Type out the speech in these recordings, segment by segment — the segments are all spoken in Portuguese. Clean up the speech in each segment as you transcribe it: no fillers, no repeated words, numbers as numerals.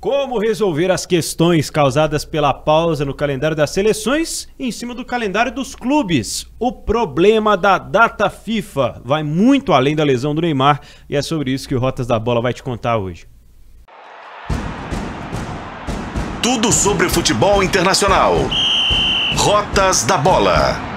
Como resolver as questões causadas pela pausa no calendário das seleções em cima do calendário dos clubes? O problema da data FIFA vai muito além da lesão do Neymar e é sobre isso que o Rotas da Bola vai te contar hoje. Tudo sobre o futebol internacional. Rotas da Bola.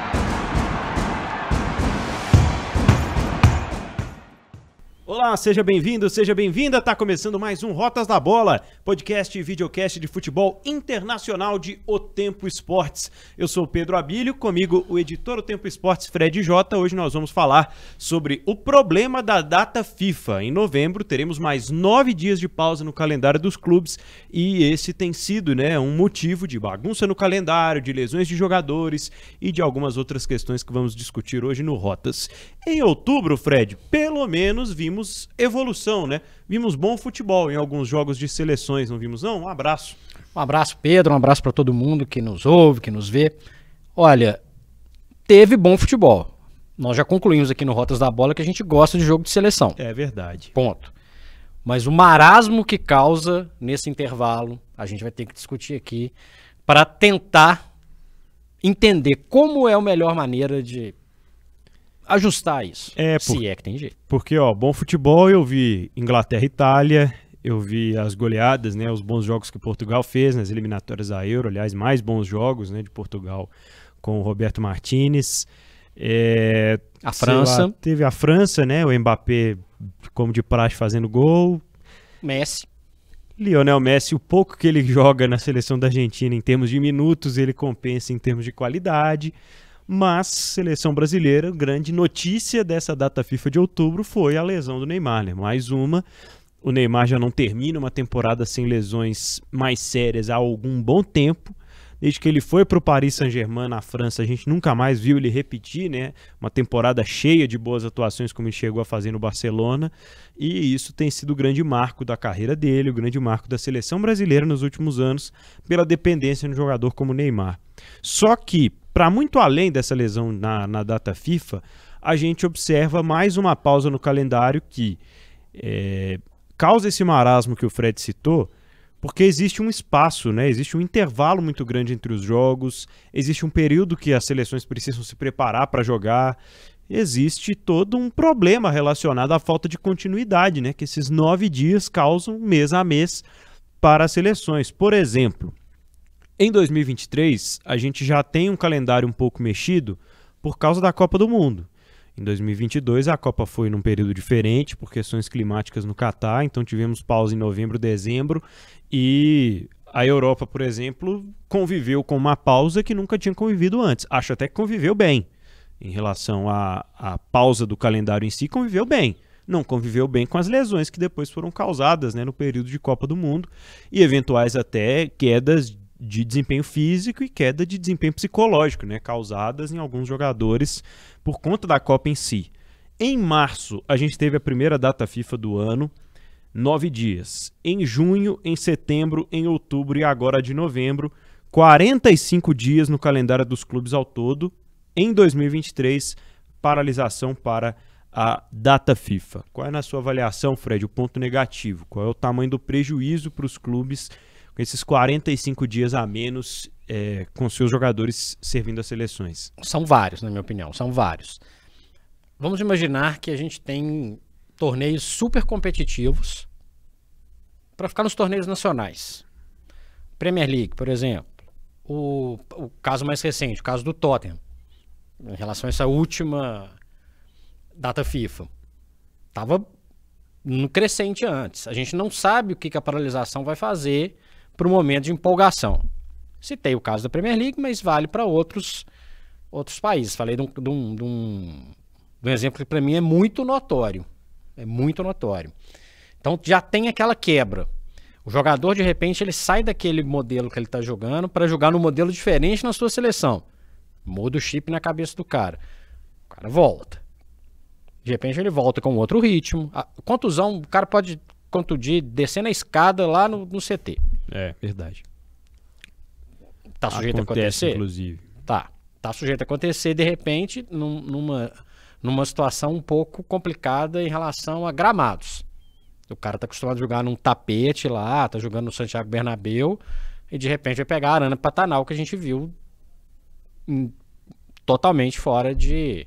Olá, seja bem-vindo, seja bem-vinda. Tá começando mais um Rotas da Bola, podcast e videocast de futebol internacional de O Tempo Esportes. Eu sou o Pedro Abílio, comigo o editor O Tempo Esportes, Fred Jota. Hoje nós vamos falar sobre o problema da data FIFA. Em novembro teremos mais 9 dias de pausa no calendário dos clubes e esse tem sido, um motivo de bagunça no calendário, de lesões de jogadores e de algumas outras questões que vamos discutir hoje no Rotas. Em outubro, Fred, pelo menos vimos evolução, Vimos bom futebol em alguns jogos de seleções, não vimos não? Um abraço. Um abraço, Pedro, um abraço para todo mundo que nos ouve, que nos vê. Olha, teve bom futebol. Nós já concluímos aqui no Rotas da Bola que a gente gosta de jogo de seleção. É verdade. Ponto. Mas o marasmo que causa nesse intervalo, a gente vai ter que discutir aqui para tentar entender como é a melhor maneira de ajustar isso, se é que tem jeito. Porque, bom futebol, eu vi Inglaterra e Itália, eu vi as goleadas, os bons jogos que Portugal fez nas eliminatórias da Euro, aliás, mais bons jogos, de Portugal com o Roberto Martínez. A França. Teve a França, o Mbappé, como de praxe, fazendo gol. Messi. Lionel Messi, o pouco que ele joga na seleção da Argentina em termos de minutos, ele compensa em termos de qualidade. Mas, seleção brasileira, grande notícia dessa data FIFA de outubro foi a lesão do Neymar, Mais uma. O Neymar já não termina uma temporada sem lesões mais sérias há algum bom tempo. Desde que ele foi para o Paris Saint-Germain, na França, a gente nunca mais viu ele repetir, Uma temporada cheia de boas atuações como ele chegou a fazer no Barcelona. E isso tem sido o grande marco da carreira dele, o grande marco da seleção brasileira nos últimos anos, pela dependência no jogador como o Neymar. Só que, para muito além dessa lesão na data FIFA, a gente observa mais uma pausa no calendário que causa esse marasmo que o Fred citou, porque existe um espaço, existe um intervalo muito grande entre os jogos, existe um período que as seleções precisam se preparar para jogar, existe todo um problema relacionado à falta de continuidade, que esses 9 dias causam mês a mês para as seleções. Por exemplo, em 2023, a gente já tem um calendário um pouco mexido por causa da Copa do Mundo. Em 2022, a Copa foi num período diferente por questões climáticas no Catar, então tivemos pausa em novembro, dezembro, e a Europa, por exemplo, conviveu com uma pausa que nunca tinha convivido antes. Acho até que conviveu bem. Em relação à pausa do calendário em si, conviveu bem. Não conviveu bem com as lesões que depois foram causadas no período de Copa do Mundo e eventuais até quedas de desempenho físico e queda de desempenho psicológico, causadas em alguns jogadores por conta da Copa em si. Em março, a gente teve a primeira data FIFA do ano, 9 dias. Em junho, em setembro, em outubro e agora de novembro, 45 dias no calendário dos clubes ao todo. Em 2023, paralisação para a data FIFA. Qual é, na sua avaliação, Fred, o ponto negativo? Qual é o tamanho do prejuízo para os clubes com esses 45 dias a menos com seus jogadores servindo as seleções? São vários, na minha opinião, são vários. Vamos imaginar que a gente tem torneios super competitivos para ficar nos torneios nacionais. Premier League, por exemplo. O caso mais recente, o caso do Tottenham, em relação a essa última data FIFA. Estava no crescente antes. A gente não sabe o que a paralisação vai fazer para o momento de empolgação. Citei o caso da Premier League, mas vale para outros países. Falei de um exemplo que para mim é muito notório. É muito notório. Então já tem aquela quebra. O jogador, de repente, ele sai daquele modelo que ele está jogando para jogar num modelo diferente na sua seleção. Muda o chip na cabeça do cara. O cara volta. De repente ele volta com outro ritmo. A contusão, o cara pode contundir descendo a escada lá no CT. É, verdade. Tá sujeito a acontecer? Inclusive. Tá sujeito a acontecer, de repente, numa situação um pouco complicada em relação a gramados. O cara tá acostumado a jogar num tapete lá, tá jogando no Santiago Bernabéu, e de repente vai pegar a Arana Pantanal, que a gente viu totalmente fora de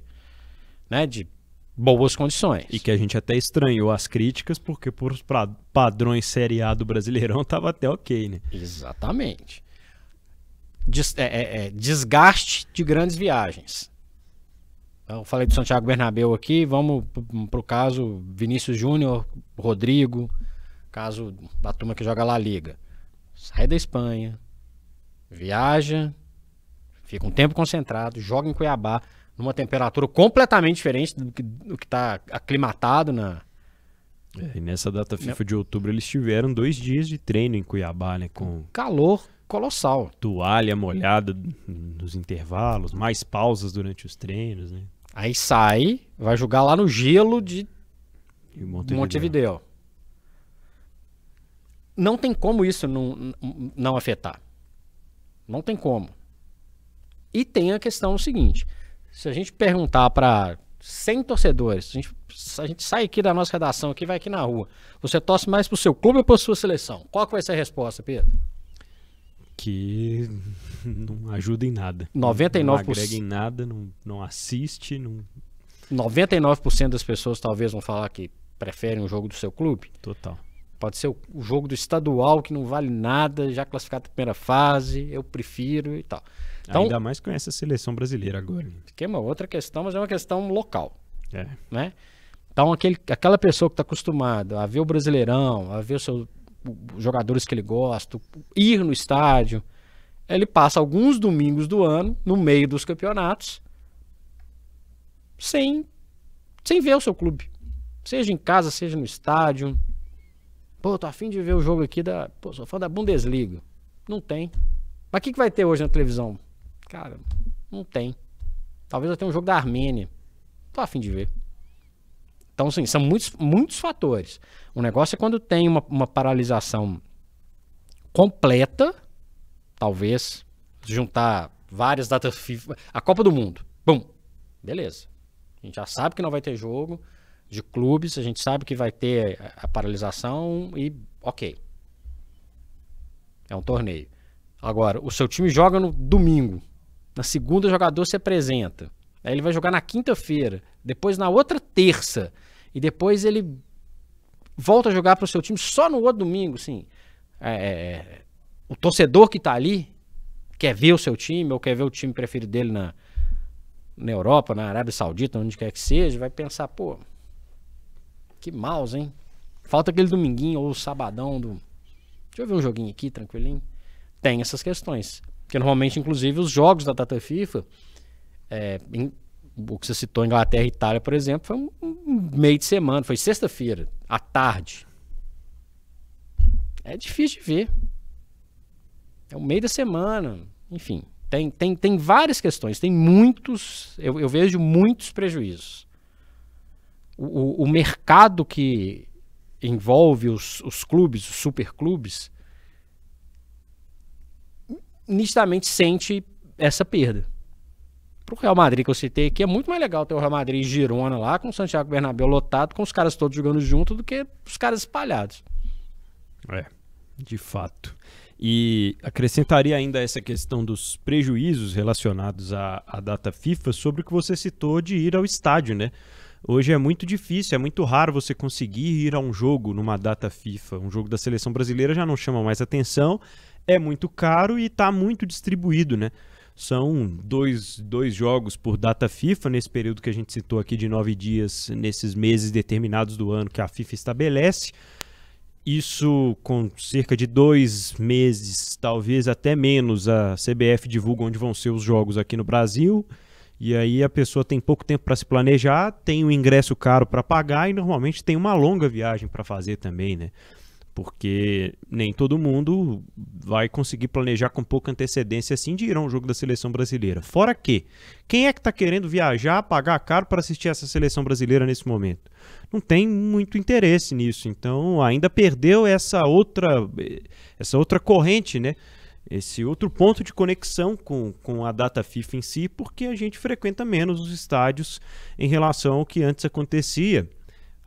boas condições. E que a gente até estranhou as críticas, porque por os padrões Série A do Brasileirão tava até ok, né? Exatamente. Desgaste de grandes viagens. Eu falei do Santiago Bernabéu aqui, vamos pro caso Vinícius Júnior, Rodrigo, caso da turma que joga La Liga. Sai da Espanha, viaja, fica um tempo concentrado, joga em Cuiabá, numa temperatura completamente diferente do que está aclimatado na... E nessa data FIFA de outubro eles tiveram 2 dias de treino em Cuiabá, né? Com calor colossal. Toalha molhada nos intervalos, mais pausas durante os treinos, né? Aí sai, vai jogar lá no gelo de Montevidéu. Não tem como isso não afetar. Não tem como. E tem a questão seguinte. Se a gente perguntar para 100 torcedores, a gente sai aqui da nossa redação, aqui vai aqui na rua, você torce mais pro seu clube ou pra sua seleção? Qual que vai ser a resposta, Pedro? Que não ajuda em nada. 99%. Não agrega em nada, não assiste. 99% das pessoas talvez vão falar que preferem o jogo do seu clube. Total. Pode ser o jogo do estadual, que não vale nada, já classificado na primeira fase, eu prefiro e tal. Então, ainda mais com essa seleção brasileira agora. Que é uma outra questão, mas é uma questão local. Né? Então aquela pessoa que está acostumada a ver o Brasileirão, a ver os jogadores que ele gosta, ir no estádio, ele passa alguns domingos do ano, no meio dos campeonatos, sem ver o seu clube. Seja em casa, seja no estádio. Pô, tô a fim de ver o jogo aqui sou fã da Bundesliga. Não tem. Mas o que vai ter hoje na televisão? Cara, não tem. Talvez eu tenha um jogo da Armênia. Tô a fim de ver. Então, assim, são muitos fatores. O negócio é quando tem uma paralisação completa, talvez, juntar várias datas FIFA, a Copa do Mundo. Bum! Beleza. A gente já sabe que não vai ter jogo de clubes, a gente sabe que vai ter a paralisação e ok. É um torneio. Agora, o seu time joga no domingo. Na segunda, o jogador se apresenta. Aí ele vai jogar na quinta-feira. Depois na outra terça. E depois ele volta a jogar para o seu time só no outro domingo. Assim. O torcedor que está ali quer ver o seu time ou quer ver o time preferido dele na Europa, na Arábia Saudita, onde quer que seja, vai pensar, pô, que mouse, hein? Falta aquele dominguinho ou sabadão do... Deixa eu ver um joguinho aqui, tranquilinho. Tem essas questões. Porque normalmente, inclusive, os jogos da data FIFA, o que você citou, Inglaterra e Itália, por exemplo, foi um meio de semana, foi sexta-feira, à tarde. É difícil de ver. É o meio da semana, enfim. Tem várias questões, tem muitos, eu vejo muitos prejuízos. O mercado que envolve os clubes, os superclubes, nitidamente sente essa perda. Pro Real Madrid que eu citei aqui, é muito mais legal ter o Real Madrid e Girona lá, com o Santiago Bernabéu lotado, com os caras todos jogando junto, do que os caras espalhados. De fato. E acrescentaria ainda essa questão dos prejuízos relacionados à data FIFA sobre o que você citou de ir ao estádio, né? Hoje é muito difícil, é muito raro você conseguir ir a um jogo numa data FIFA. Um jogo da seleção brasileira já não chama mais atenção, é muito caro e está muito distribuído, né? São dois jogos por data FIFA, nesse período que a gente citou aqui de 9 dias, nesses meses determinados do ano que a FIFA estabelece. Isso com cerca de 2 meses, talvez até menos, a CBF divulga onde vão ser os jogos aqui no Brasil. E aí a pessoa tem pouco tempo para se planejar, tem um ingresso caro para pagar e normalmente tem uma longa viagem para fazer também, né? Porque nem todo mundo vai conseguir planejar com pouca antecedência assim de ir a um jogo da seleção brasileira. Fora que, quem é que está querendo viajar, pagar caro para assistir essa seleção brasileira nesse momento? Não tem muito interesse nisso, então ainda perdeu essa outra corrente, né? Esse outro ponto de conexão com a data FIFA em si, porque a gente frequenta menos os estádios em relação ao que antes acontecia.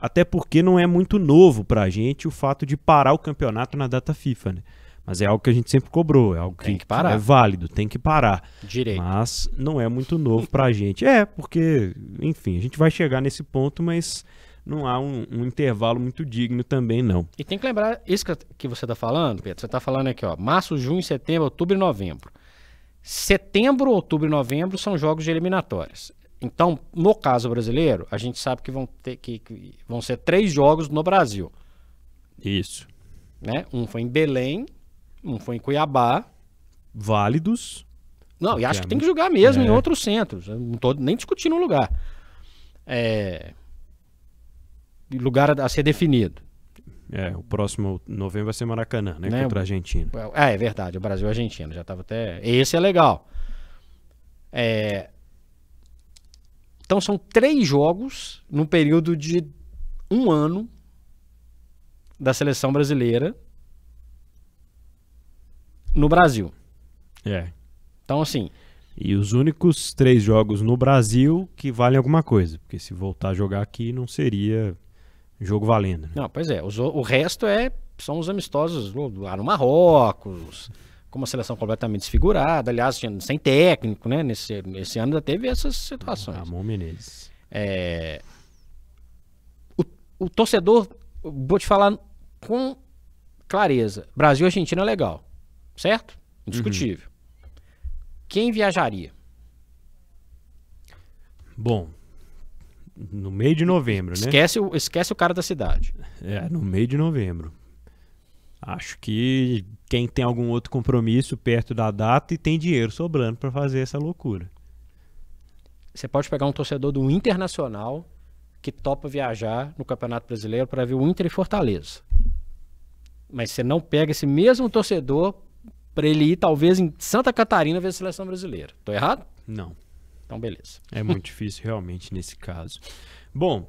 Até porque não é muito novo pra gente o fato de parar o campeonato na data FIFA, né? Mas é algo que a gente sempre cobrou, é algo que parar. é válido, tem que parar. Direito. Mas não é muito novo pra gente. Porque, enfim, a gente vai chegar nesse ponto, mas não há um intervalo muito digno também, não. E tem que lembrar, isso que você está falando, Pedro, você está falando aqui, ó, março, junho, setembro, outubro e novembro. Setembro, outubro e novembro são jogos de eliminatórias. Então, no caso brasileiro, a gente sabe que vão ser 3 jogos no Brasil. Isso. Né? Um foi em Belém, um foi em Cuiabá. Válidos. Não, e acho que tem que jogar mesmo em outros centros. Eu não estou nem discutindo o lugar. Lugar a ser definido. O próximo novembro vai ser Maracanã, né? Contra a Argentina. É verdade, o Brasil e a Argentina. Já estava até. Esse é legal. Então são 3 jogos no período de 1 ano da seleção brasileira no Brasil. Então, assim. E os únicos 3 jogos no Brasil que valem alguma coisa. Porque se voltar a jogar aqui não seria jogo valendo. Né? Não, pois é. O resto são os amistosos lá no Marrocos, com uma seleção completamente desfigurada. Aliás, sem técnico, né? Nesse ano já teve essas situações. Ramon Menezes. O torcedor, vou te falar com clareza, Brasil e Argentina é legal, certo? Indiscutível. Quem viajaria? Bom, no meio de novembro, né? Esquece o cara da cidade. No meio de novembro. Acho que quem tem algum outro compromisso perto da data e tem dinheiro sobrando para fazer essa loucura. Você pode pegar um torcedor do Internacional que topa viajar no Campeonato Brasileiro para ver o Inter e Fortaleza. Mas você não pega esse mesmo torcedor para ele ir talvez em Santa Catarina ver a seleção brasileira. Tô errado? Não. Então beleza. É muito difícil realmente nesse caso. Bom,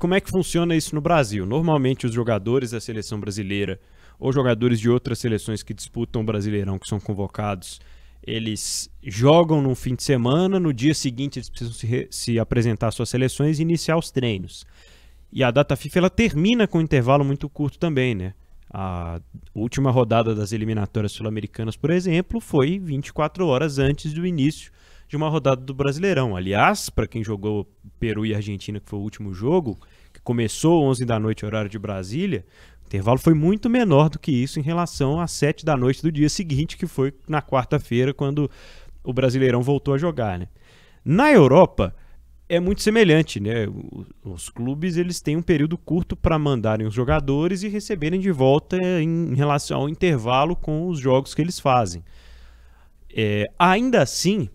como é que funciona isso no Brasil? Normalmente os jogadores da seleção brasileira ou jogadores de outras seleções que disputam o Brasileirão, que são convocados, eles jogam no fim de semana, no dia seguinte eles precisam se apresentar às suas seleções e iniciar os treinos. E a data FIFA ela termina com um intervalo muito curto também, né? A última rodada das eliminatórias sul-americanas, por exemplo, foi 24 horas antes do início de uma rodada do Brasileirão. Aliás, para quem jogou Peru e Argentina, que foi o último jogo, que começou 11 da noite, horário de Brasília, o intervalo foi muito menor do que isso em relação às 7 da noite do dia seguinte, que foi na quarta-feira, quando o Brasileirão voltou a jogar, né? Na Europa, é muito semelhante, né? Os clubes eles têm um período curto para mandarem os jogadores e receberem de volta em relação ao intervalo com os jogos que eles fazem. Ainda assim,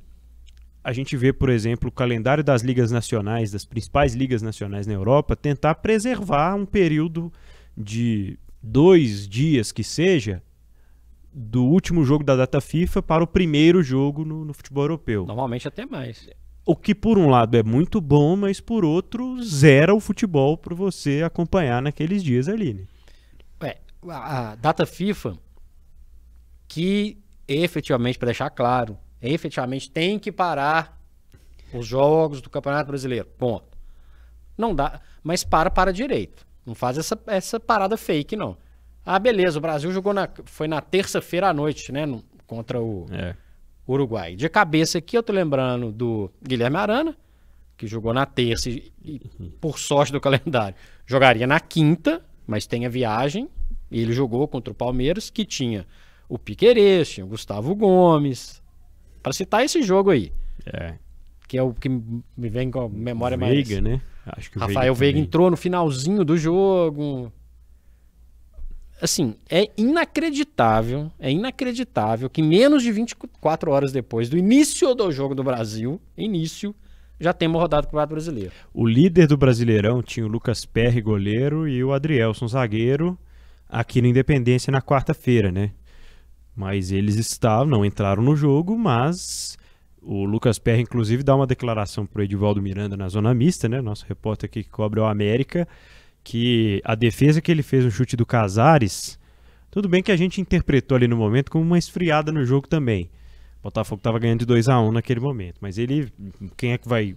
a gente vê, por exemplo, o calendário das ligas nacionais, das principais ligas nacionais na Europa, tentar preservar um período de 2 dias que seja do último jogo da data FIFA para o primeiro jogo no futebol europeu. Normalmente até mais. O que por um lado é muito bom, mas por outro zera o futebol para você acompanhar naqueles dias ali, né? A data FIFA, que efetivamente, para deixar claro, efetivamente tem que parar os jogos do Campeonato Brasileiro. Ponto. Não dá, mas para direito. Não faz essa parada fake, não. Beleza, o Brasil jogou foi na terça-feira à noite, né? Contra o Uruguai. De cabeça aqui eu tô lembrando do Guilherme Arana, que jogou na terça e por sorte do calendário, jogaria na quinta, mas tem a viagem, e ele jogou contra o Palmeiras, que tinha o Piquerez, tinha o Gustavo Gomes, para citar esse jogo aí. Que é o que me vem com a memória Veiga, mais... né? Acho que o Rafael Veiga entrou no finalzinho do jogo. Assim, é inacreditável que menos de 24 horas depois do início do jogo do Brasil, já tem uma rodada do Campeonato Brasileiro. O líder do Brasileirão tinha o Lucas Perry, goleiro, e o Adrielson, zagueiro, aqui no Independência na quarta-feira, né? Mas eles não entraram no jogo, mas o Lucas Perry, inclusive, dá uma declaração para o Edivaldo Miranda na Zona Mista, né? Nosso repórter aqui que cobre o América, que a defesa que ele fez no chute do Casares, tudo bem que a gente interpretou ali no momento como uma esfriada no jogo também, O Botafogo estava ganhando de 2-1 naquele momento. Mas quem é que vai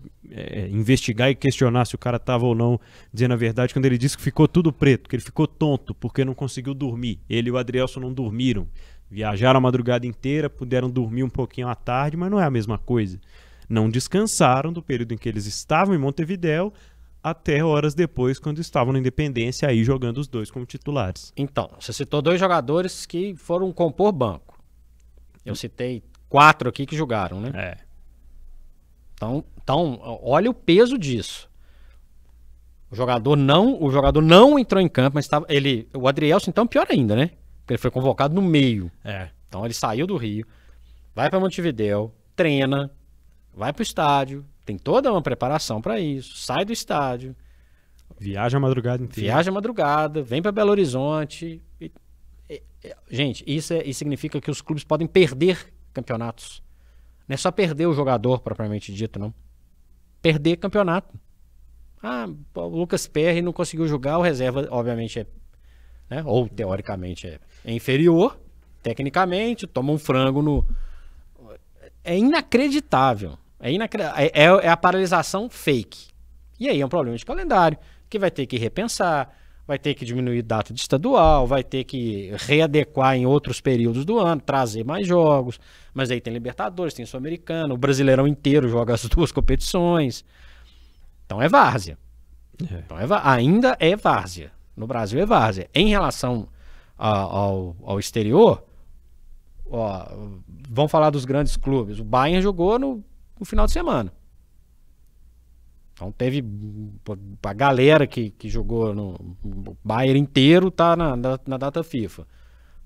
investigar e questionar se o cara estava ou não dizendo a verdade quando ele disse que ficou tudo preto, que ele ficou tonto porque não conseguiu dormir. Ele e o Adrielson não dormiram. Viajaram a madrugada inteira, puderam dormir um pouquinho à tarde, mas não é a mesma coisa. Não descansaram do período em que eles estavam em Montevidéu até horas depois, quando estavam na Independência, aí jogando os dois como titulares. Então, você citou 2 jogadores que foram compor banco. Eu citei 4 aqui que jogaram, né? Então, olha o peso disso. O jogador não entrou em campo, mas o Adrielson, então, pior ainda, né? Porque ele foi convocado no meio. Então, ele saiu do Rio, vai para Montevidéu, treina, vai para o estádio, tem toda uma preparação para isso, sai do estádio. Viaja a madrugada inteira. Vem para Belo Horizonte. Gente, isso significa que os clubes podem perder campeonatos. Não é só perder o jogador propriamente dito, não. Perder campeonato. O Lucas Perry não conseguiu jogar, o reserva, obviamente, ou teoricamente é inferior, tecnicamente, toma um frango no... É inacreditável. É a paralisação fake. E aí é um problema de calendário, que vai ter que repensar, vai ter que diminuir data de estadual, vai ter que readequar em outros períodos do ano, trazer mais jogos. Mas aí tem Libertadores, tem Sul-Americano, o Brasileirão inteiro joga as 2 competições. Então é várzea. Então ainda é várzea. No Brasil é várzea. Em relação ao exterior, vamos falar dos grandes clubes. O Bayern jogou no final de semana. Então teve a galera que jogou no Bayern inteiro, tá na data FIFA.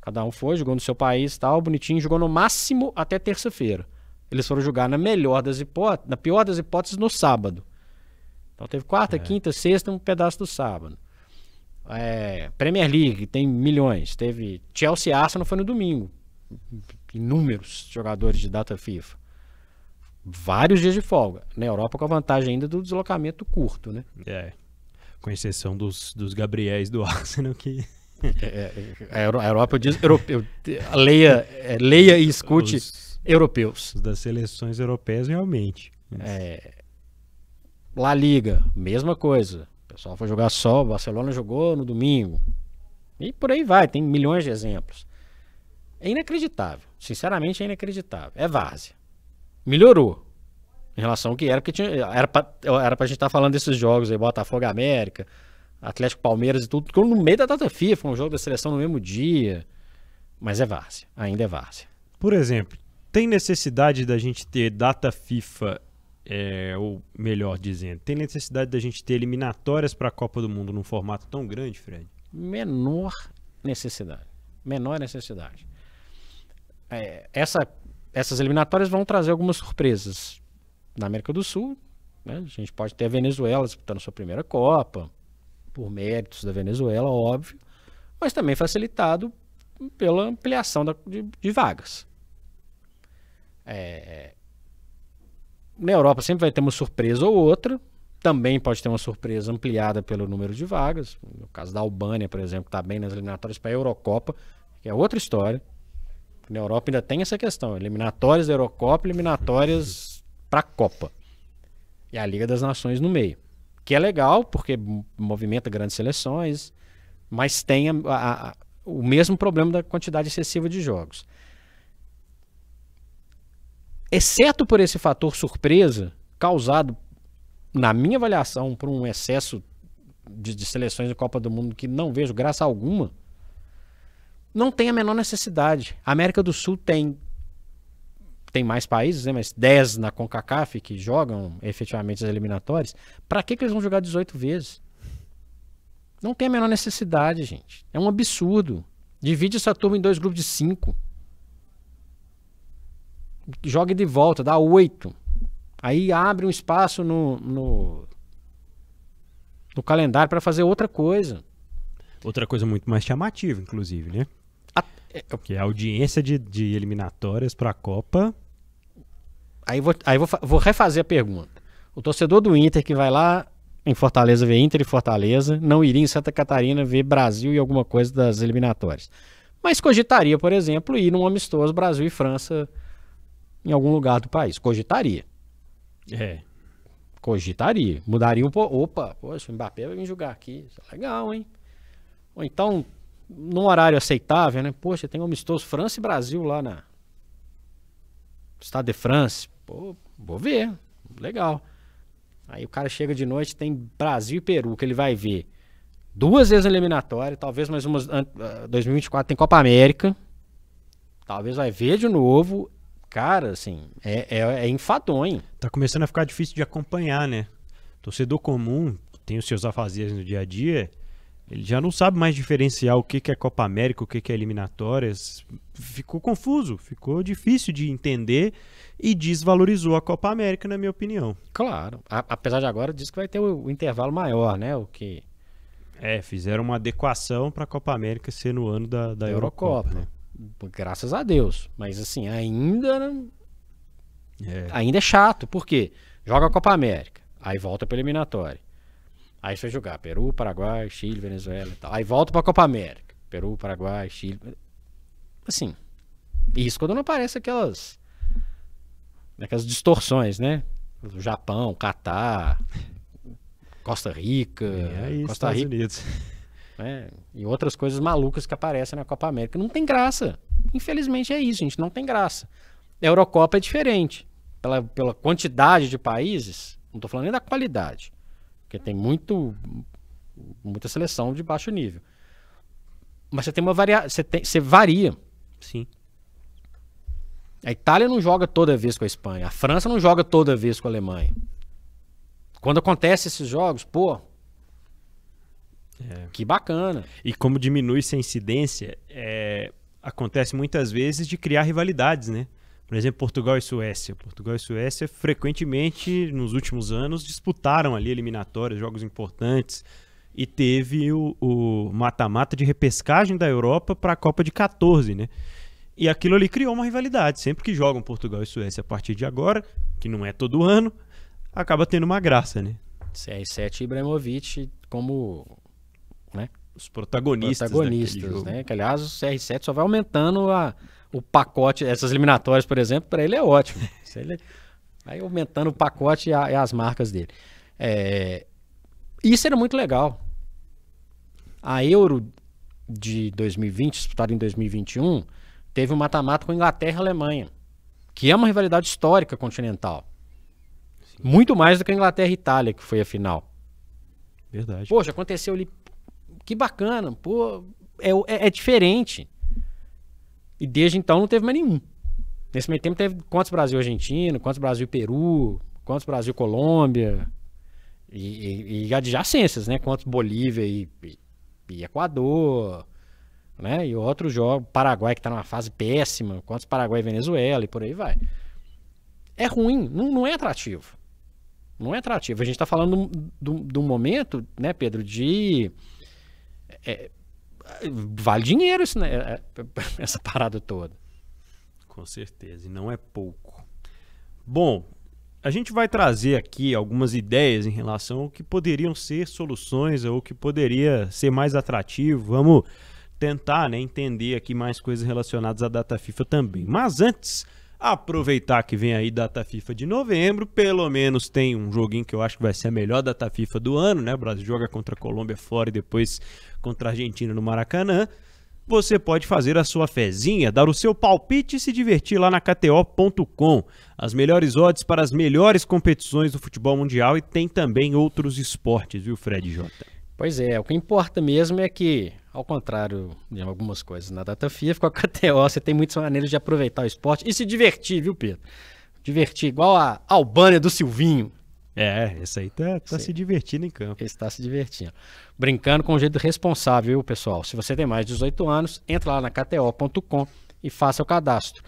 Cada um jogou no seu país, tal, bonitinho, jogou no máximo até terça-feira. Eles foram jogar na pior das hipóteses, no sábado. Então teve quarta, quinta, sexta, um pedaço do sábado. Premier League tem milhões. Teve Chelsea e Arsenal, foi no domingo. Inúmeros jogadores de data FIFA. Vários dias de folga. Na Europa, com a vantagem ainda do deslocamento curto, né? Com exceção dos Gabriéis do Arsenal, que... A Europa diz europeu. Leia e escute europeus. Os das seleções europeias, realmente. La Liga, mesma coisa. O pessoal foi jogar só, o Barcelona jogou no domingo. E por aí vai, tem milhões de exemplos. É inacreditável. Sinceramente, é inacreditável. É várzea. Melhorou em relação ao que era, porque era pra gente estar falando desses jogos aí, Botafogo América, Atlético Palmeiras e tudo, ficou no meio da data FIFA, um jogo da seleção no mesmo dia. Mas é várzea, ainda é várzea. Por exemplo, tem necessidade da gente ter data FIFA, ou melhor dizendo, tem necessidade da gente ter eliminatórias para a Copa do Mundo num formato tão grande, Fred? Menor necessidade. Essas eliminatórias vão trazer algumas surpresas na América do Sul, né? A gente pode ter a Venezuela disputando sua primeira Copa, por méritos da Venezuela, óbvio, mas também facilitado pela ampliação de vagas. Na Europa sempre vai ter uma surpresa ou outra, também pode ter uma surpresa ampliada pelo número de vagas. No caso da Albânia, por exemplo, que está bem nas eliminatórias para a Eurocopa, que é outra história. Na Europa ainda tem essa questão, eliminatórias da Eurocopa, eliminatórias para a Copa. E a Liga das Nações no meio. Que é legal, porque movimenta grandes seleções, mas tem o mesmo problema da quantidade excessiva de jogos. Exceto por esse fator surpresa, causado, na minha avaliação, por um excesso de seleções de Copa do Mundo que não vejo graça alguma, não tem a menor necessidade. A América do Sul tem mais países, né, mas 10 na CONCACAF que jogam efetivamente as eliminatórias. Para que eles vão jogar 18 vezes? Não tem a menor necessidade, gente. É um absurdo. Divide essa turma em 2 grupos de 5. Jogue de volta, dá 8. Aí abre um espaço no calendário para fazer outra coisa. Outra coisa muito mais chamativa, inclusive, né? Que é a audiência de eliminatórias para a Copa. Aí vou refazer a pergunta. O torcedor do Inter que vai lá em Fortaleza ver Inter e Fortaleza não iria em Santa Catarina ver Brasil e alguma coisa das eliminatórias. Mas cogitaria, por exemplo, ir num amistoso Brasil e França em algum lugar do país. Cogitaria. Cogitaria. Mudaria um pouco. Opa, poxa, o Mbappé vai vir jogar aqui. Isso é legal, hein? Ou então, num horário aceitável, né? Poxa, tem um amistoso França e Brasil lá na Stade de France. Pô, vou ver. Legal. Aí o cara chega de noite, tem Brasil e Peru, que ele vai ver 2 vezes eliminatória, talvez mais umas. 2024 tem Copa América. Talvez vai ver de novo. Cara, assim, é enfadonho. Tá começando a ficar difícil de acompanhar, né? Torcedor comum, tem os seus afazeres no dia a dia, ele já não sabe mais diferenciar o que é Copa América, o que é eliminatórias. Ficou confuso, ficou difícil de entender e desvalorizou a Copa América, na minha opinião. Claro. Apesar de agora, diz que vai ter o intervalo maior, né? O que... fizeram uma adequação para a Copa América ser no ano da Eurocopa, né? Graças a Deus. Mas assim, ainda é chato. Por quê? Joga a Copa América, aí volta para eliminatória. Aí você vai jogar Peru, Paraguai, Chile, Venezuela e tal. Aí volta para a Copa América. Peru, Paraguai, Chile. Assim, isso quando não aparece aquelas distorções, né? O Japão, Catar, Costa Rica, Costa Estados Rica, Unidos. né? E outras coisas malucas que aparecem na Copa América. Não tem graça. Infelizmente é isso, gente. Não tem graça. A Eurocopa é diferente. Pela quantidade de países, não estou falando nem da qualidade, porque tem muita seleção de baixo nível. Mas você tem você varia. Sim. A Itália não joga toda vez com a Espanha. A França não joga toda vez com a Alemanha. Quando acontece esses jogos, pô, que bacana. E como diminui essa incidência, acontece muitas vezes de criar rivalidades, né? Por exemplo, Portugal e Suécia. Portugal e Suécia frequentemente, nos últimos anos, disputaram ali eliminatórias, jogos importantes. E teve o mata-mata de repescagem da Europa para a Copa de 14, né? E aquilo ali criou uma rivalidade. Sempre que jogam Portugal e Suécia a partir de agora, que não é todo ano, acaba tendo uma graça, né? CR7 e Ibrahimovic como, né, os protagonistas né? Que, aliás, o CR7 só vai aumentando o pacote. Essas eliminatórias, por exemplo, para ele é ótimo. Ele vai aumentando o pacote e as marcas dele. Isso era muito legal. A Euro de 2020, disputada em 2021, teve um mata-mata com Inglaterra e Alemanha, que é uma rivalidade histórica continental. Sim. Muito mais do que a Inglaterra e Itália, que foi a final. Verdade. Poxa, aconteceu ali. Que bacana. Pô, é diferente. E desde então não teve mais nenhum. Nesse meio tempo teve quantos Brasil-Argentina, quantos Brasil-Peru, quantos Brasil-Colômbia. E adjacências, né? Quantos Bolívia e Equador, né? E outros jogos, Paraguai que tá numa fase péssima, quantos Paraguai e Venezuela e por aí vai. É ruim, não é atrativo. Não é atrativo. A gente tá falando de um momento, né, Pedro, de... vale dinheiro isso, né? Essa parada toda. Com certeza, e não é pouco. Bom, a gente vai trazer aqui algumas ideias em relação ao que poderiam ser soluções ou que poderia ser mais atrativo. Vamos tentar, né, entender aqui mais coisas relacionadas à data FIFA também. Mas antes, aproveitar que vem aí data FIFA de novembro, pelo menos tem um joguinho que eu acho que vai ser a melhor data FIFA do ano, né? O Brasil joga contra a Colômbia fora e depois contra a Argentina no Maracanã. Você pode fazer a sua fezinha, dar o seu palpite e se divertir lá na KTO.com. As melhores odds para as melhores competições do futebol mundial e tem também outros esportes, viu, Fred Jota? Pois é, o que importa mesmo é que, ao contrário de algumas coisas na data FIFA, com a KTO você tem muitas maneiras de aproveitar o esporte e se divertir, viu, Pedro? Divertir igual a Albânia do Silvinho. Esse aí tá se divertindo em campo. Ele está se divertindo. Brincando com um jeito responsável, viu, pessoal? Se você tem mais de 18 anos, entra lá na KTO.com e faça o cadastro.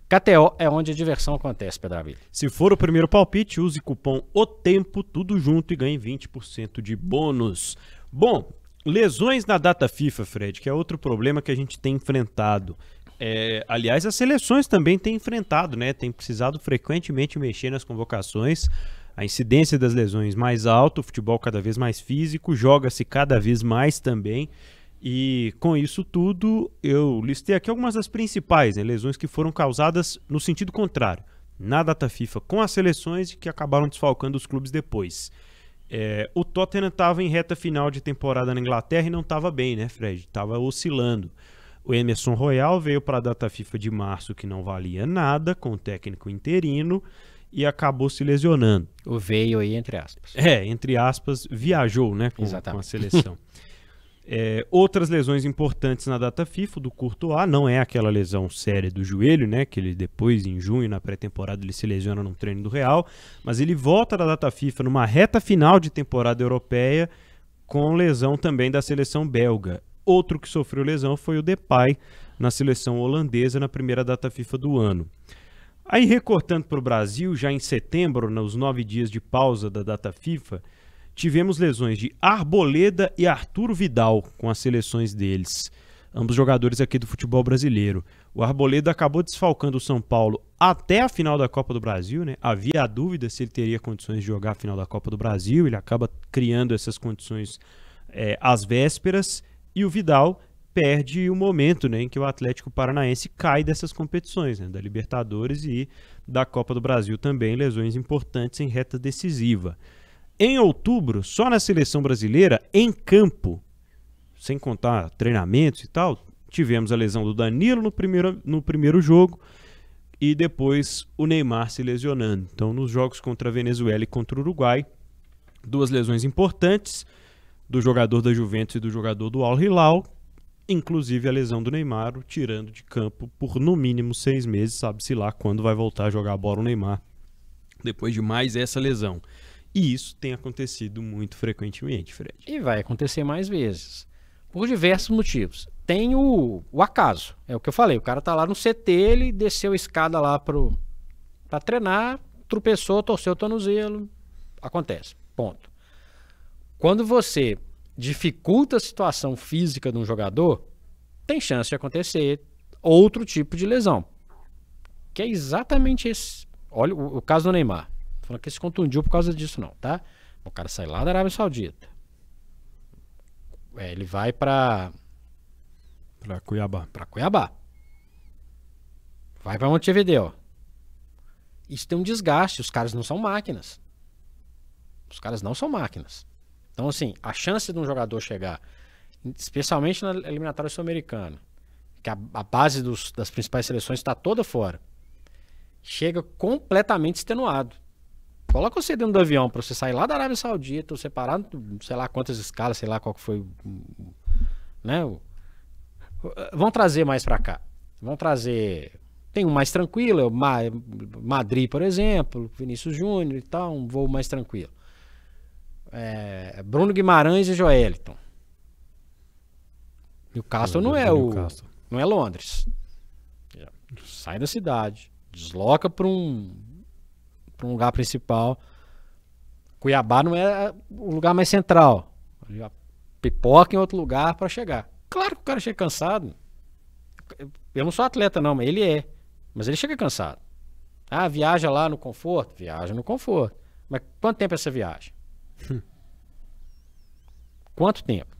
KTO é onde a diversão acontece, Pedro. Se for o primeiro palpite, use cupom OTEMPO, tudo junto e ganhe 20% de bônus. Bom, lesões na data FIFA, Fred, que é outro problema que a gente tem enfrentado. Aliás, as seleções também têm enfrentado, né? Tem precisado frequentemente mexer nas convocações. A incidência das lesões mais alta, o futebol cada vez mais físico, joga-se cada vez mais também. E com isso tudo, eu listei aqui algumas das principais, né, lesões que foram causadas no sentido contrário. na data FIFA com as seleções e que acabaram desfalcando os clubes depois. O Tottenham estava em reta final de temporada na Inglaterra e não estava bem, né, Fred? Estava oscilando. O Emerson Royal veio para a data FIFA de março que não valia nada, com o técnico interino, e acabou se lesionando. O veio aí, entre aspas. Entre aspas, viajou, né, com a seleção. Outras lesões importantes na data FIFA, do Courtois, não é aquela lesão séria do joelho, né, que ele depois, em junho, na pré-temporada, ele se lesiona num treino do Real, mas ele volta da data FIFA numa reta final de temporada europeia com lesão também da seleção belga. Outro que sofreu lesão foi o Depay, na seleção holandesa, na primeira data FIFA do ano. Aí, recortando para o Brasil, já em setembro, nos 9 dias de pausa da data FIFA, tivemos lesões de Arboleda e Arturo Vidal com as seleções deles, ambos jogadores aqui do futebol brasileiro. O Arboleda acabou desfalcando o São Paulo até a final da Copa do Brasil, né? Havia a dúvida se ele teria condições de jogar a final da Copa do Brasil, ele acaba criando essas condições às vésperas, e o Vidal perde o momento, né, em que o Atlético Paranaense cai dessas competições, né, da Libertadores e da Copa do Brasil também, lesões importantes em reta decisiva. Em outubro, só na seleção brasileira, em campo, sem contar treinamentos e tal, tivemos a lesão do Danilo no primeiro jogo e depois o Neymar se lesionando. Então, nos jogos contra a Venezuela e contra o Uruguai, 2 lesões importantes do jogador da Juventus e do jogador do Al Hilal, inclusive a lesão do Neymar, tirando de campo por no mínimo 6 meses, sabe-se lá quando vai voltar a jogar a bola o Neymar, depois de mais essa lesão. E isso tem acontecido muito frequentemente, Fred. E vai acontecer mais vezes, por diversos motivos. Tem o acaso, é o que eu falei, o cara tá lá no CT, ele desceu a escada lá pra treinar, tropeçou, torceu o tornozelo, acontece, ponto. Quando você dificulta a situação física de um jogador, tem chance de acontecer outro tipo de lesão, que é exatamente esse. Olha o caso do Neymar. Falando que ele se contundiu por causa disso, não, tá? O cara sai lá da Arábia Saudita. Ele vai pra Cuiabá. Vai pra Montevideo. Isso tem um desgaste. Os caras não são máquinas. Então, assim, a chance de um jogador chegar, especialmente na eliminatória sul-americana, que a base das principais seleções está toda fora, chega completamente extenuado. Coloca você dentro do avião para você sair lá da Arábia Saudita, você parar, sei lá quantas escalas, sei lá qual que foi, né? Vão trazer mais para cá. Vão trazer... Tem um mais tranquilo, Madrid, por exemplo, Vinícius Júnior e tal, um voo mais tranquilo. Bruno Guimarães e Joeliton. Newcastle não é Londres. Sai da cidade, desloca para um lugar principal. Cuiabá não é o lugar mais central. Pipoca em outro lugar para chegar. Claro que o cara chega cansado. Eu não sou atleta não, mas ele é. Mas ele chega cansado. Viaja lá no conforto? Viaja no conforto. Mas quanto tempo é essa viagem? Quanto tempo?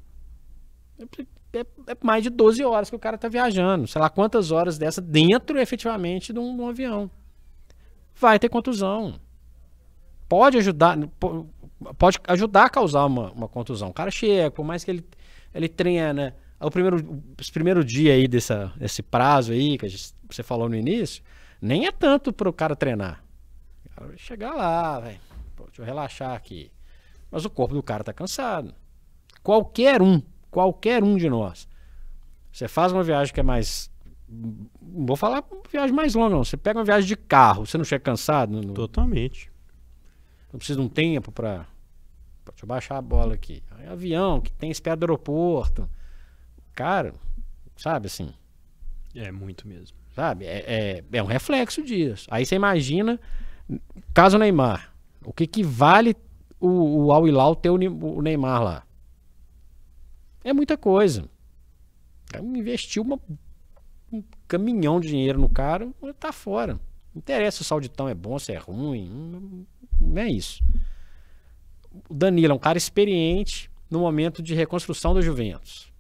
É mais de 12 horas que o cara tá viajando. Sei lá quantas horas dessa dentro efetivamente de um avião. Vai ter contusão. Pode ajudar a causar uma contusão. O cara chega, por mais que ele treina, os primeiros dias aí desse prazo aí que você falou no início, nem é tanto pro cara treinar. O cara vai chegar lá, velho. Deixa eu relaxar aqui. Mas o corpo do cara tá cansado. Qualquer um de nós. Você faz uma viagem que é mais... Não vou falar viagem mais longa, não. Você pega uma viagem de carro, você não chega cansado? Totalmente. Não precisa de um tempo pra... Deixa eu baixar a bola aqui. Avião, que tem espera do aeroporto. Cara, sabe assim... É muito mesmo. Sabe? É um reflexo disso. Aí você imagina, caso Neymar, o que vale o Al Hilal ter o Neymar lá? É muita coisa. Investiu um caminhão de dinheiro no cara, tá fora. Não interessa se o Sauditão é bom, se é ruim. Não é isso. O Danilo é um cara experiente no momento de reconstrução da Juventus.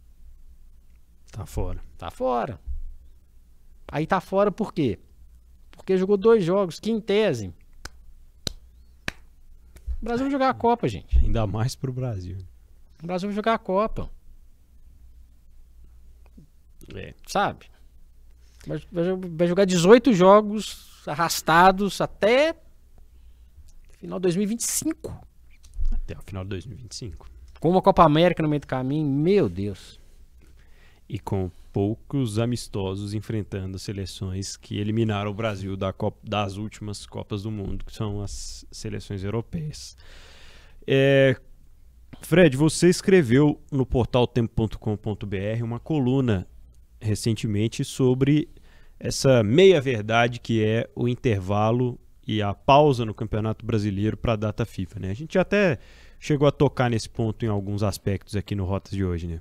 Tá fora. Tá fora. Aí tá fora por quê? porque jogou 2 jogos, que em tese. O Brasil vai jogar a Copa, gente. Ainda mais pro Brasil. O Brasil vai jogar a Copa. Sabe? Vai jogar 18 jogos arrastados até final de 2025. Até o final de 2025. Com uma Copa América no meio do caminho, meu Deus. E com poucos amistosos enfrentando seleções que eliminaram o Brasil das últimas Copas do Mundo, que são as seleções europeias. Fred, você escreveu no portal tempo.com.br uma coluna recentemente sobre essa meia-verdade que é o intervalo e a pausa no Campeonato Brasileiro para a data FIFA, né? A gente até chegou a tocar nesse ponto em alguns aspectos aqui no Rotas de hoje, né?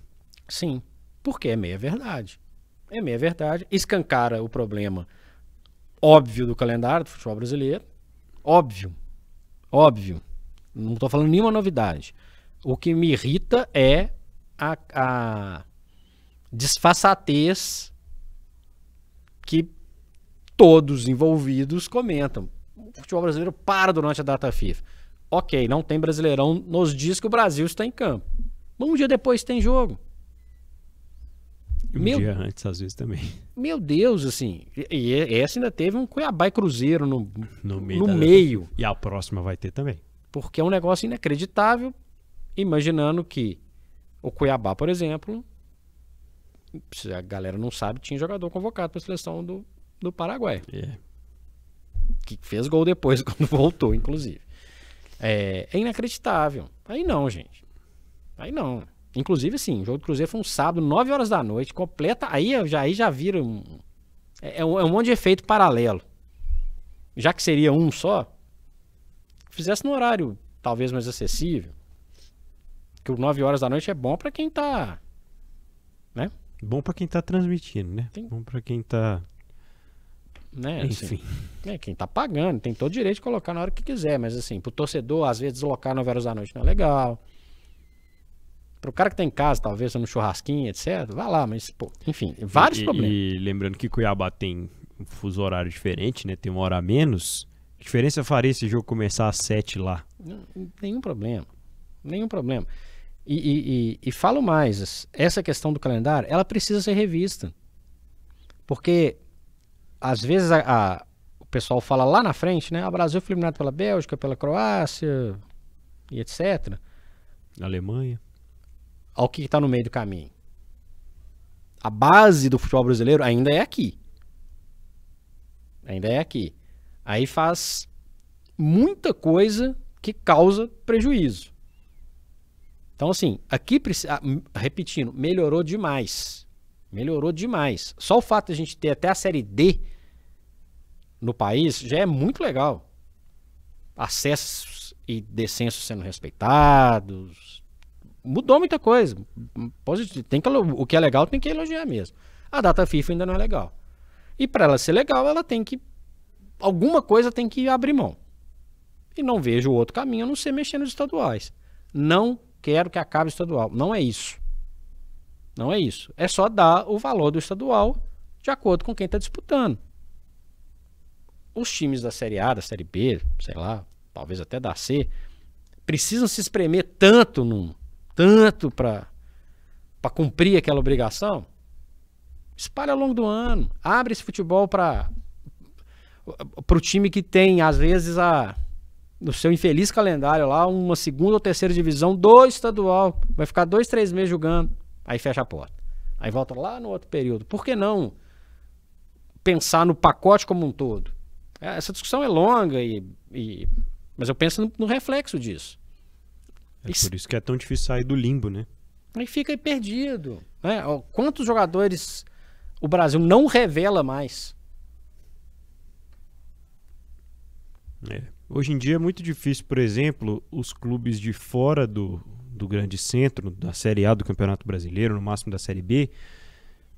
Sim, porque é meia-verdade. É meia-verdade. Escancara o problema óbvio do calendário do futebol brasileiro. Óbvio. Óbvio. Não estou falando nenhuma novidade. O que me irrita é a disfarçatez que todos envolvidos comentam. O futebol brasileiro para durante a data FIFA. Ok, não tem Brasileirão nos dias que o Brasil está em campo. Mas um dia depois tem jogo. Dia antes, às vezes, também. Meu Deus, assim. E essa ainda teve um Cuiabá e Cruzeiro no meio. E a próxima vai ter também. Porque é um negócio inacreditável, imaginando que o Cuiabá, por exemplo, se a galera não sabe, tinha jogador convocado para a seleção do Paraguai. Que fez gol depois, quando voltou, inclusive. É inacreditável. Aí não, gente. Aí não. Inclusive, assim, o jogo do Cruzeiro foi um sábado, 9 horas da noite, completa. Aí já vira um monte de efeito paralelo. Já que seria um só, fizesse no horário talvez mais acessível. Que o 9 horas da noite é bom pra quem tá, né? Bom pra quem tá transmitindo, né? Bom pra quem tá... Né? Enfim. Assim, quem tá pagando, tem todo o direito de colocar na hora que quiser. Mas assim, pro torcedor, às vezes, deslocar 9 horas da noite não é legal. Pro cara que tá em casa, talvez, no churrasquinho, etc. Vai lá, mas, pô, enfim, vários problemas. E lembrando que Cuiabá tem um fuso horário diferente, né? Tem uma hora a menos. Que diferença faria esse jogo começar às 7 lá? Nenhum problema. Nenhum problema. E falo mais, essa questão do calendário, ela precisa ser revista. Porque, às vezes, o pessoal fala lá na frente, né? O Brasil foi eliminado pela Bélgica, pela Croácia, e etc. Alemanha. Ao que está no meio do caminho. A base do futebol brasileiro ainda é aqui. Ainda é aqui. Aí faz muita coisa que causa prejuízo. Então, assim, aqui, repetindo, melhorou demais. Melhorou demais. Só o fato de a gente ter até a Série D no país já é muito legal. Acessos e descensos sendo respeitados. Mudou muita coisa. O que é legal tem que elogiar mesmo. A data FIFA ainda não é legal. E para ela ser legal, ela tem que... Alguma coisa tem que abrir mão. E não vejo outro caminho a não ser mexer nos estaduais. Não quero que acabe o estadual. Não é isso. Não é isso. É só dar o valor do estadual de acordo com quem está disputando. Os times da Série A, da Série B, sei lá, talvez até da C, precisam se espremer tanto para cumprir aquela obrigação. Espalha ao longo do ano. Abre esse futebol para o time que tem, às vezes, no seu infeliz calendário lá, uma segunda ou terceira divisão do estadual. Vai ficar 2, 3 meses jogando. Aí fecha a porta. Aí volta lá no outro período. Por que não pensar no pacote como um todo? Essa discussão é longa, mas eu penso no reflexo disso. É por isso que é tão difícil sair do limbo, né? Aí fica aí perdido. Né? Quantos jogadores o Brasil não revela mais? Hoje em dia é muito difícil, por exemplo, os clubes de fora do grande centro, da Série A do Campeonato Brasileiro, no máximo da Série B,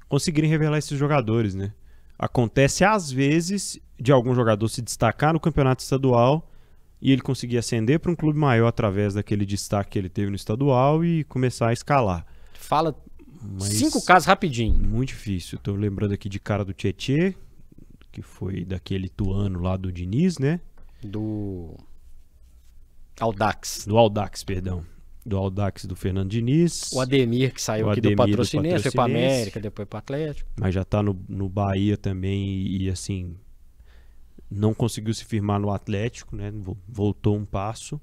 conseguirem revelar esses jogadores, né? Acontece às vezes de algum jogador se destacar no campeonato estadual e ele conseguir ascender para um clube maior através daquele destaque que ele teve no estadual e começar a escalar. Fala 5 casos rapidinho. Muito difícil. Estou lembrando aqui de cara do Tietê, que foi daquele Ituano lá do Diniz, né? Do Audax. Do Audax, perdão. Do Audax do Fernando Diniz. O Ademir, que saiu O aqui do Ademir do Patrocinense, foi para Patrocinense. América, depois para Atlético. Mas já tá no Bahia também e assim, não conseguiu se firmar no Atlético, né? Voltou um passo.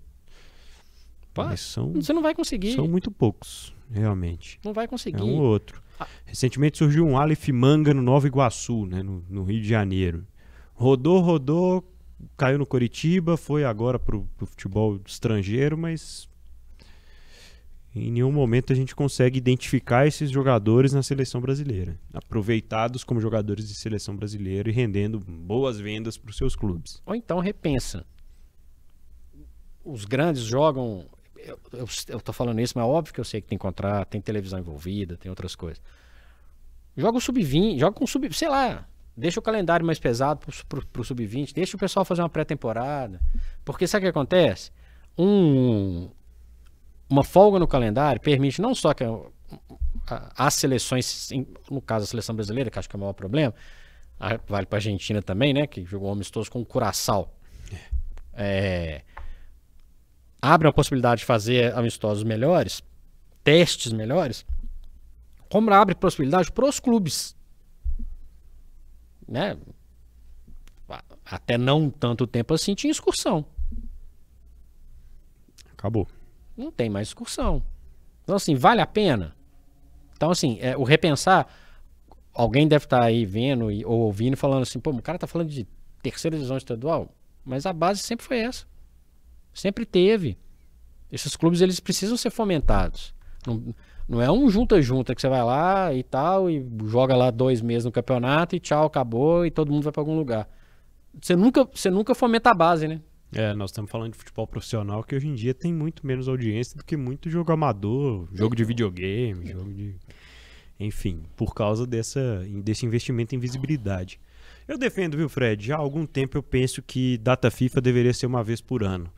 Pá, Mas Você não vai conseguir. são muito poucos, realmente. Não vai É conseguir. um ou outro. Recentemente surgiu um Aleph Manga no Nova Iguaçu, né? No Rio de Janeiro. Rodou, caiu no Coritiba, foi agora pro futebol estrangeiro, mas em nenhum momento a gente consegue identificar esses jogadores na seleção brasileira, aproveitados como jogadores de seleção brasileira e rendendo boas vendas para os seus clubes. Ou então repensa. Os grandes jogam. Eu tô falando isso, mas é óbvio que eu sei que tem contrato, tem televisão envolvida, tem outras coisas. Joga o sub-20, joga com sub, sei lá, deixa o calendário mais pesado pro sub-20, deixa o pessoal fazer uma pré-temporada. Porque sabe o que acontece? Uma folga no calendário permite não só que as seleções, no caso a seleção brasileira, que acho que é o maior problema, vale pra Argentina também, né, que jogou amistoso com o Curaçao. Abre a possibilidade de fazer amistosos melhores, testes melhores, como abre possibilidade para os clubes, né? Até não tanto tempo assim tinha excursão. Acabou. Não tem mais excursão. Então assim, vale a pena? Então assim, o repensar, alguém deve estar aí vendo ou ouvindo e falando assim, pô, o cara tá falando de terceira divisão estadual, mas a base sempre foi essa. Sempre teve. Esses clubes, eles precisam ser fomentados. Não é um junta-junta que você vai lá e tal, e joga lá 2 meses no campeonato e tchau, acabou, e todo mundo vai para algum lugar. Você nunca fomenta a base, né? Nós estamos falando de futebol profissional que hoje em dia tem muito menos audiência do que muito jogo amador, jogo de videogame, enfim, por causa desse investimento em visibilidade. Eu defendo, viu, Fred? Já há algum tempo eu penso que data FIFA deveria ser uma vez por ano.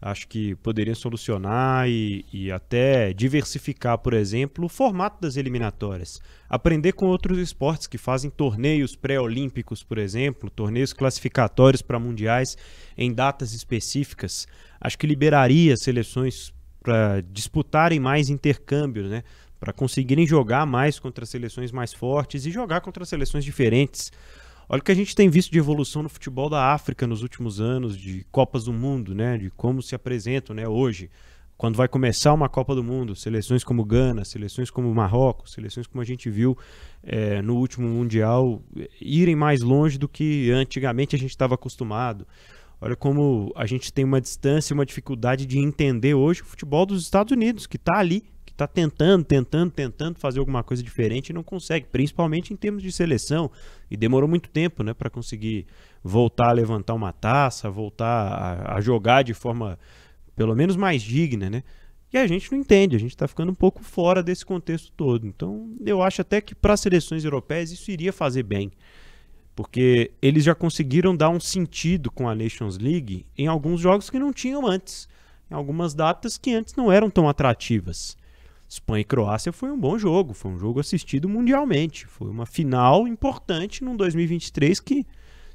Acho que poderia solucionar e até diversificar, por exemplo, o formato das eliminatórias. Aprender com outros esportes que fazem torneios pré-olímpicos, por exemplo, torneios classificatórios para mundiais em datas específicas. Acho que liberaria seleções para disputarem mais intercâmbios, né? Para conseguirem jogar mais contra seleções mais fortes e jogar contra seleções diferentes. Olha o que a gente tem visto de evolução no futebol da África nos últimos anos, de Copas do Mundo, né? De como se apresentam, né? Hoje, quando vai começar uma Copa do Mundo, seleções como Gana, seleções como Marrocos, seleções como a gente viu no último Mundial, irem mais longe do que antigamente a gente estava acostumado. Olha como a gente tem uma distância, uma dificuldade de entender hoje o futebol dos Estados Unidos, que está ali, que está tentando fazer alguma coisa diferente e não consegue, principalmente em termos de seleção. E demorou muito tempo, né, para conseguir voltar a levantar uma taça, voltar a jogar de forma pelo menos mais digna, né? E a gente não entende, a gente está ficando um pouco fora desse contexto todo. Então eu acho até que para as seleções europeias isso iria fazer bem, porque eles já conseguiram dar um sentido com a Nations League em alguns jogos que não tinham antes, em algumas datas que antes não eram tão atrativas. Espanha e Croácia foi um bom jogo, foi um jogo assistido mundialmente, foi uma final importante num 2023 que,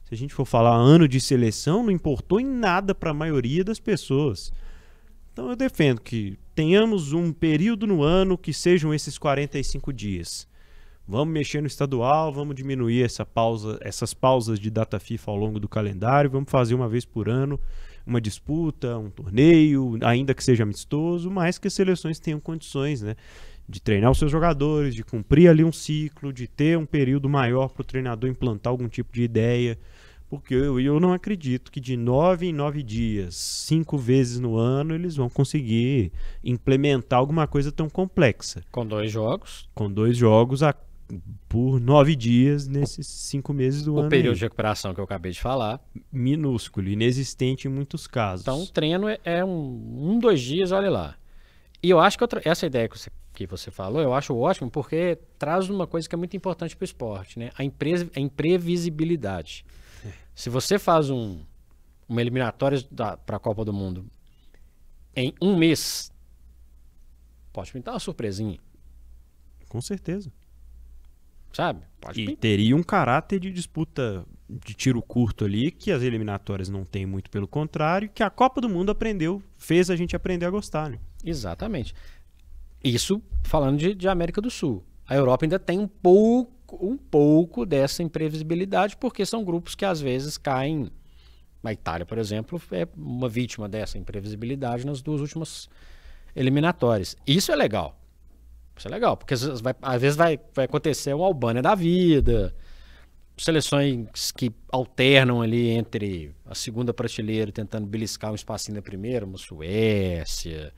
se a gente for falar ano de seleção, não importou em nada para a maioria das pessoas. Então eu defendo que tenhamos um período no ano que sejam esses 45 dias. Vamos mexer no estadual, vamos diminuir essas pausas de data FIFA ao longo do calendário, vamos fazer uma vez por ano uma disputa, um torneio, ainda que seja amistoso, mas que as seleções tenham condições, né, de treinar os seus jogadores, de cumprir ali um ciclo, de ter um período maior para o treinador implantar algum tipo de ideia, porque eu não acredito que de 9 em 9 dias, 5 vezes no ano, eles vão conseguir implementar alguma coisa tão complexa. Com 2 jogos. Com 2 jogos por 9 dias nesses 5 meses do ano. O período aí. de recuperação que eu acabei de falar. Minúsculo, inexistente em muitos casos. Então o treino é 2 dias, olha lá. E eu acho que essa ideia que você falou, eu acho ótimo, porque traz uma coisa que é muito importante para o esporte, né? A imprevisibilidade. Se você faz uma eliminatória para a Copa do Mundo em 1 mês, pode pintar uma surpresinha. Com certeza. Sabe? Pode E pintar. teria um caráter de disputa de tiro curto ali, que as eliminatórias não tem muito, pelo contrário, que a Copa do Mundo fez a gente aprender a gostar, né? Exatamente. Isso falando de América do Sul. A Europa ainda tem um pouco dessa imprevisibilidade, porque são grupos que às vezes caem. A Itália, por exemplo, é uma vítima dessa imprevisibilidade nas 2 últimas eliminatórias. Isso é legal. Isso é legal, porque às vezes vai acontecer uma Albânia da vida, seleções que alternam ali entre a segunda prateleira tentando beliscar um espacinho da primeira, uma Suécia,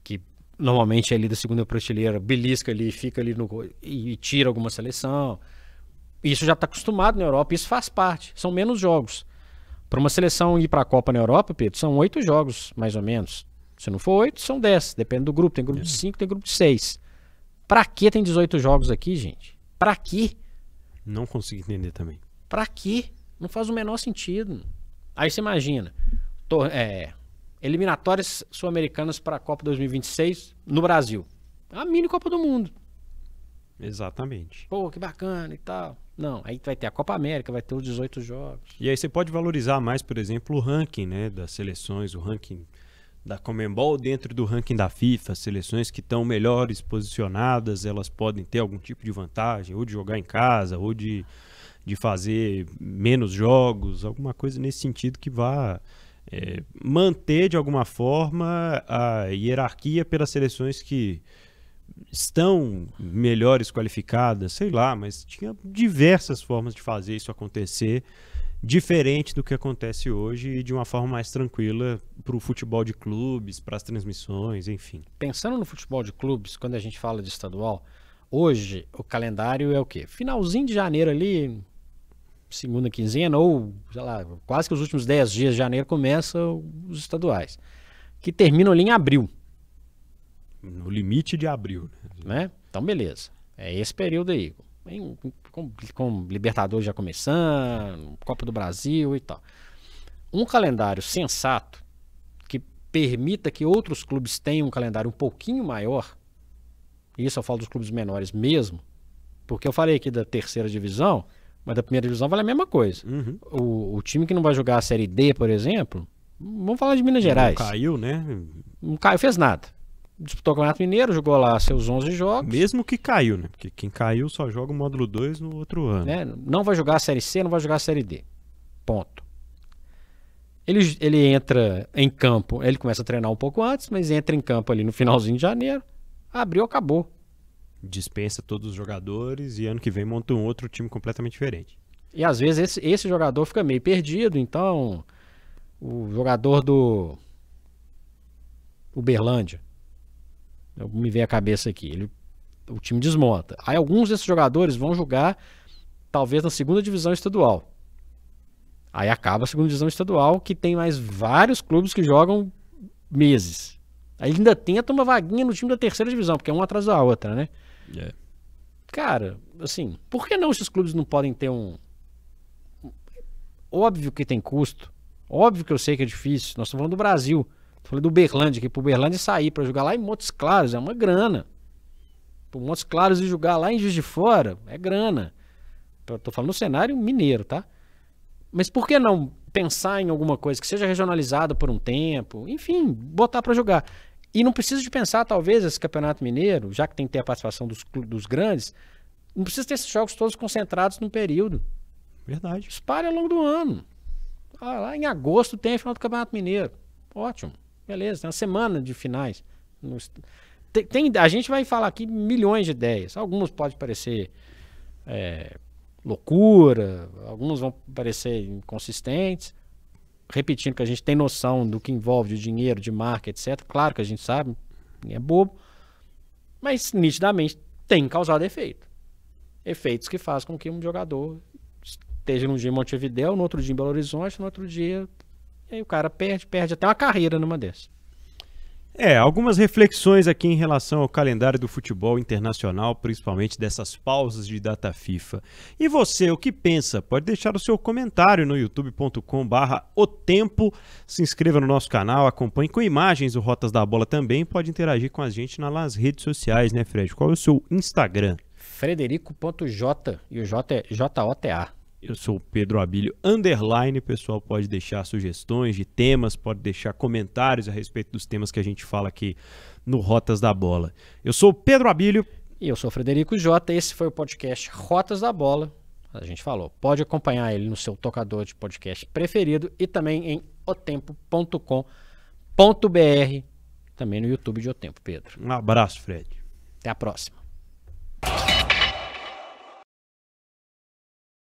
que normalmente ali da segunda prateleira belisca ali, fica ali e tira alguma seleção. Isso já está acostumado na Europa, isso faz parte, são menos jogos. Para uma seleção ir para a Copa na Europa, Pedro, são 8 jogos, mais ou menos. Se não for 8, são 10, depende do grupo. Tem grupo de 5, tem grupo de 6. Pra que tem 18 jogos aqui, gente? Pra quê? Não consigo entender também. Pra quê? Não faz o menor sentido. Aí você imagina, eliminatórias sul-americanas para a Copa 2026 no Brasil. A mini Copa do Mundo. Exatamente. Pô, que bacana e tal. Não, aí vai ter a Copa América, vai ter os 18 jogos. E aí você pode valorizar mais, por exemplo, o ranking, né, das seleções, o ranking da Conmebol dentro do ranking da FIFA. Seleções que estão melhores posicionadas, elas podem ter algum tipo de vantagem, ou de jogar em casa, ou de fazer menos jogos, alguma coisa nesse sentido que vá manter de alguma forma a hierarquia pelas seleções que estão melhores qualificadas, sei lá, mas tinha diversas formas de fazer isso acontecer, diferente do que acontece hoje e de uma forma mais tranquila para o futebol de clubes, para as transmissões, enfim. Pensando no futebol de clubes, quando a gente fala de estadual, hoje o calendário é o quê? Finalzinho de janeiro ali, segunda quinzena, ou sei lá, quase que os últimos 10 dias de janeiro começam os estaduais, que terminam ali em abril. No limite de abril, né? Então beleza, é esse período aí. Com Libertadores já começando, Copa do Brasil e tal. Um calendário sensato que permita que outros clubes tenham um calendário um pouquinho maior, e isso eu falo dos clubes menores mesmo, porque eu falei aqui da terceira divisão, mas da primeira divisão vale a mesma coisa. Uhum. O time que não vai jogar a Série D, por exemplo, vamos falar de Minas Gerais. Não caiu, né? Não caiu, fez nada. Disputou o Campeonato Mineiro, jogou lá seus 11 jogos. Mesmo que caiu, né? Porque quem caiu só joga o módulo 2 no outro ano. Né? Não vai jogar a Série C, não vai jogar a Série D. Ponto. Ele entra em campo, ele começa a treinar um pouco antes, mas entra em campo ali no finalzinho de janeiro. Abriu, acabou. Dispensa todos os jogadores e ano que vem monta um outro time completamente diferente. E às vezes esse jogador fica meio perdido, então o jogador do Uberlândia, me veio a cabeça aqui, o time desmonta. Aí alguns desses jogadores vão jogar talvez na segunda divisão estadual. Aí acaba a segunda divisão estadual, que tem mais vários clubes que jogam meses. Aí ainda tenta uma vaguinha no time da terceira divisão, porque é uma atrás da outra, né? Cara, assim, por que não esses clubes não podem ter um... Óbvio que tem custo, óbvio que eu sei que é difícil, nós estamos falando do Brasil. Falei do Uberlândia, que pro Uberlândia sair para jogar lá em Montes Claros é uma grana. Pro Montes Claros e jogar lá em Juiz de Fora é grana. Tô falando no cenário mineiro, tá? Mas por que não pensar em alguma coisa que seja regionalizada por um tempo? Enfim, botar para jogar. E não precisa de pensar, talvez, esse campeonato mineiro, já que tem que ter a participação dos grandes, não precisa ter esses jogos todos concentrados num período. Verdade. Espalhe ao longo do ano. Lá em agosto tem a final do Campeonato Mineiro. Ótimo. Beleza, tem uma semana de finais. A gente vai falar aqui milhões de ideias. Algumas podem parecer loucura, algumas vão parecer inconsistentes. Repetindo que a gente tem noção do que envolve de dinheiro, de marca, etc. Claro que a gente sabe, ninguém é bobo. Mas nitidamente tem causado efeito. Efeitos que fazem com que um jogador esteja num dia em Montevidéu, no outro dia em Belo Horizonte, no outro dia... E aí o cara perde até uma carreira numa dessas. Algumas reflexões aqui em relação ao calendário do futebol internacional, principalmente dessas pausas de data FIFA. E você, o que pensa? Pode deixar o seu comentário no youtube.com/otempo. Se inscreva no nosso canal, acompanhe com imagens o Rotas da Bola também. Pode interagir com a gente nas redes sociais, né, Fred? Qual é o seu Instagram? Frederico.j, e o J é Jota. Eu sou o Pedro Abílio _, pessoal pode deixar sugestões de temas, pode deixar comentários a respeito dos temas que a gente fala aqui no Rotas da Bola. Eu sou o Pedro Abílio. E eu sou o Frederico Jota, esse foi o podcast Rotas da Bola. A gente falou, pode acompanhar ele no seu tocador de podcast preferido e também em otempo.com.br, também no YouTube de O Tempo, Pedro. Um abraço, Fred. Até a próxima.